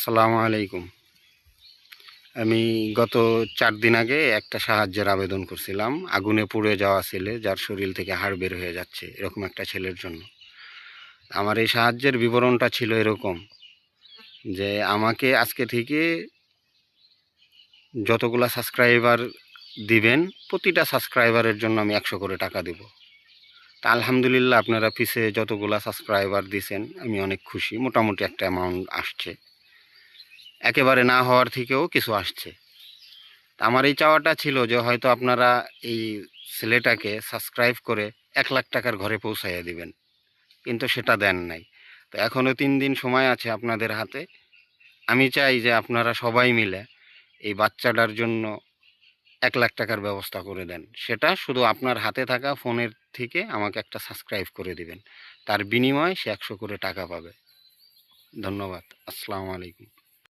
আসসালামু আলাইকুম। আমি গত ৪ দিন আগে একটা সাহায্যের আবেদন করছিলাম। আগুনে পুড়ে যাওয়া ছেলে যার শরীর থেকে হাড় বের হয়ে যাচ্ছে, এরকম একটা ছেলের জন্য। আমার এই সাহায্যের বিবরণটা ছিল এরকম যে আমাকে আজকে থেকে যতগুলা সাবস্ক্রাইবার দিবেন, প্রতিটা সাবস্ক্রাইবারের জন্য আমি ১০০ করে টাকা দিব। তা আলহামদুলিল্লাহ আপনারা পিছে যতগুলা সাবস্ক্রাইবার দিছেন আমি অনেক খুশি। মোটামুটি একটা অ্যামাউন্ট আসছে। একেবারে না হওয়ার থেকেও কিছু আসছে। আমার এই চাওয়াটা ছিল যে হয়তো আপনারা এই ছেলেটাকে সাবস্ক্রাইব করে ১,০০,০০০ টাকার ঘরে পৌঁছাইয়া দিবেন, কিন্তু সেটা দেন নাই। তো এখনও ৩ দিন সময় আছে আপনাদের হাতে। আমি চাই যে আপনারা সবাই মিলে এই বাচ্চাটার জন্য ১,০০,০০০ টাকার ব্যবস্থা করে দেন। সেটা শুধু আপনার হাতে থাকা ফোনের থেকে আমাকে একটা সাবস্ক্রাইব করে দিবেন। তার বিনিময়ে সে ১০০ করে টাকা পাবে। ধন্যবাদ। আসসালামু আলাইকুম।